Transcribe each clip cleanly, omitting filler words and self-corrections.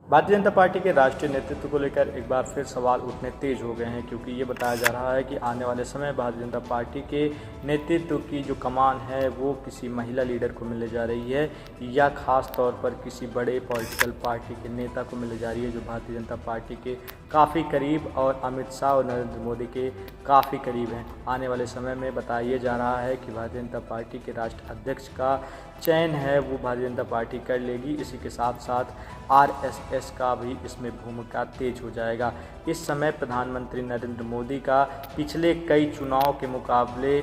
Bharatiya Janata party के राष्ट्रीय नेतृत्व को लेकर एक बार फिर सवाल उठने तेज हो गए हैं, क्योंकि ये बताया जा रहा है कि आने वाले समय भारतीय जनता पार्टी के नेतृत्व की जो कमान है वो किसी महिला लीडर को मिलने जा रही है या ख़ास तौर पर किसी बड़े पॉलिटिकल पार्टी के नेता को मिलने जा रही है जो भारतीय जनता पार्टी के काफ़ी करीब और अमित शाह और नरेंद्र मोदी के काफ़ी करीब हैं। आने वाले समय में बताया जा रहा है कि भारतीय जनता पार्टी के राष्ट्रीय अध्यक्ष का चयन है वो भारतीय जनता पार्टी कर लेगी। इसी के साथ साथ आरएसएस का भी इसमें भूमिका तेज हो जाएगा। इस समय प्रधानमंत्री नरेंद्र मोदी का पिछले कई चुनाव के मुकाबले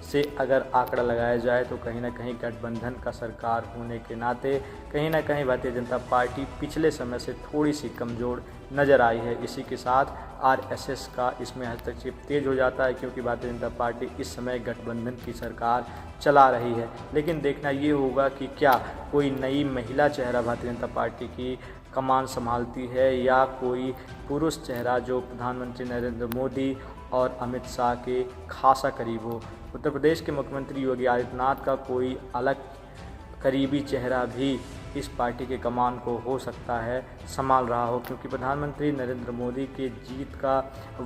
से अगर आंकड़ा लगाया जाए तो कहीं ना कहीं गठबंधन का सरकार होने के नाते कहीं ना कहीं भारतीय जनता पार्टी पिछले समय से थोड़ी सी कमज़ोर नज़र आई है। इसी के साथ आरएसएस का इसमें हस्तक्षेप तेज हो जाता है, क्योंकि भारतीय जनता पार्टी इस समय गठबंधन की सरकार चला रही है। लेकिन देखना ये होगा कि क्या कोई नई महिला चेहरा भारतीय जनता पार्टी की कमान संभालती है या कोई पुरुष चेहरा जो प्रधानमंत्री नरेंद्र मोदी और अमित शाह के खासा करीब हो। उत्तर प्रदेश के मुख्यमंत्री योगी आदित्यनाथ का कोई अलग करीबी चेहरा भी इस पार्टी के कमान को हो सकता है संभाल रहा हो, क्योंकि प्रधानमंत्री नरेंद्र मोदी के जीत का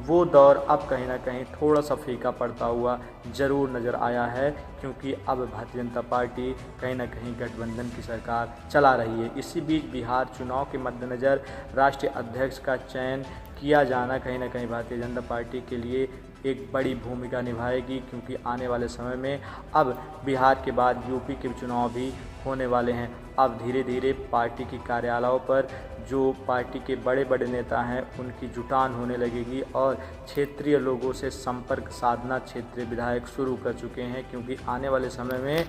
वो दौर अब कहीं ना कहीं थोड़ा सा फीका पड़ता हुआ ज़रूर नज़र आया है, क्योंकि अब भारतीय जनता पार्टी कहीं ना कहीं गठबंधन की सरकार चला रही है। इसी बीच बिहार चुनाव के मद्देनज़र राष्ट्रीय अध्यक्ष का चयन किया जाना कहीं ना कहीं भारतीय जनता पार्टी के लिए एक बड़ी भूमिका निभाएगी, क्योंकि आने वाले समय में अब बिहार के बाद यूपी के चुनाव भी होने वाले हैं। अब धीरे धीरे पार्टी की कार्यालयों पर जो पार्टी के बड़े बड़े नेता हैं उनकी जुटान होने लगेगी और क्षेत्रीय लोगों से संपर्क साधना क्षेत्रीय विधायक शुरू कर चुके हैं, क्योंकि आने वाले समय में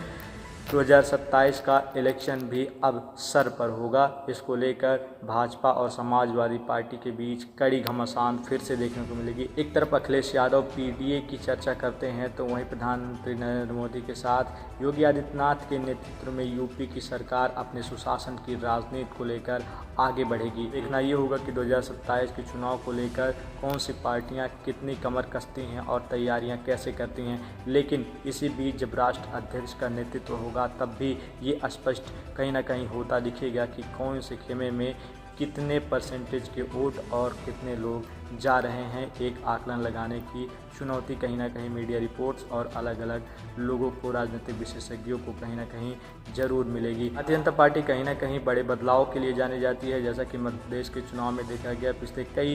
2027 का इलेक्शन भी अब सर पर होगा। इसको लेकर भाजपा और समाजवादी पार्टी के बीच कड़ी घमासान फिर से देखने को मिलेगी। एक तरफ अखिलेश यादव पीडीए की चर्चा करते हैं तो वहीं प्रधानमंत्री नरेंद्र मोदी के साथ योगी आदित्यनाथ के नेतृत्व में यूपी की सरकार अपने सुशासन की राजनीति को लेकर आगे बढ़ेगी। देखना ये होगा कि 2027 के चुनाव को लेकर कौन सी पार्टियां कितनी कमर कसती हैं और तैयारियां कैसे करती हैं। लेकिन इसी बीच जब राष्ट्र अध्यक्ष का नेतृत्व होगा तब भी ये स्पष्ट कहीं ना कहीं होता दिखेगा कि कौन से खेमे में कितने परसेंटेज के वोट और कितने लोग जा रहे हैं। एक आकलन लगाने की चुनौती कहीं ना कहीं मीडिया रिपोर्ट्स और अलग अलग लोगों को, राजनीतिक विशेषज्ञों को कहीं ना कहीं ज़रूर मिलेगी। भारतीय जनता पार्टी कहीं ना कहीं बड़े बदलाव के लिए जानी जाती है। जैसा कि मध्य प्रदेश के चुनाव में देखा गया, पिछले कई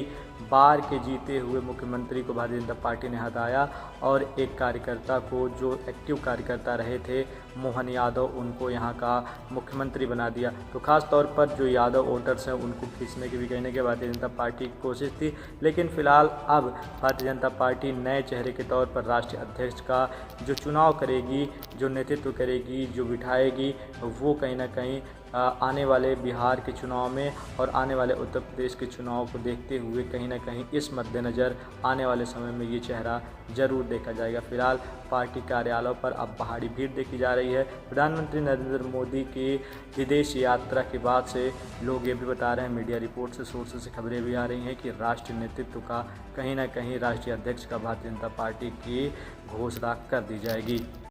बार के जीते हुए मुख्यमंत्री को भारतीय जनता पार्टी ने हटाया और एक कार्यकर्ता को, जो एक्टिव कार्यकर्ता रहे थे मोहन यादव, उनको यहाँ का मुख्यमंत्री बना दिया। तो ख़ास तौर पर जो यादव वोटर्स हैं उनको खींचने की भी कहने के भारतीय जनता पार्टी की कोशिश थी। लेकिन फिलहाल अब भारतीय जनता पार्टी नए चेहरे के तौर पर राष्ट्रीय अध्यक्ष का जो चुनाव करेगी, जो नेतृत्व करेगी, जो बिठाएगी, वो कहीं ना कहीं आने वाले बिहार के चुनाव में और आने वाले उत्तर प्रदेश के चुनाव को देखते हुए कहीं ना कहीं इस मद्देनज़र आने वाले समय में ये चेहरा ज़रूर देखा जाएगा। फिलहाल पार्टी कार्यालयों पर अब पहाड़ी भीड़ देखी जा रही है। प्रधानमंत्री नरेंद्र मोदी की विदेश यात्रा के बाद से लोग ये भी बता रहे हैं, मीडिया रिपोर्ट से, सोर्सेज से खबरें भी आ रही हैं कि राष्ट्रीय नेतृत्व का कहीं ना कहीं राष्ट्रीय अध्यक्ष का भारतीय जनता पार्टी की घोषणा कर दी जाएगी।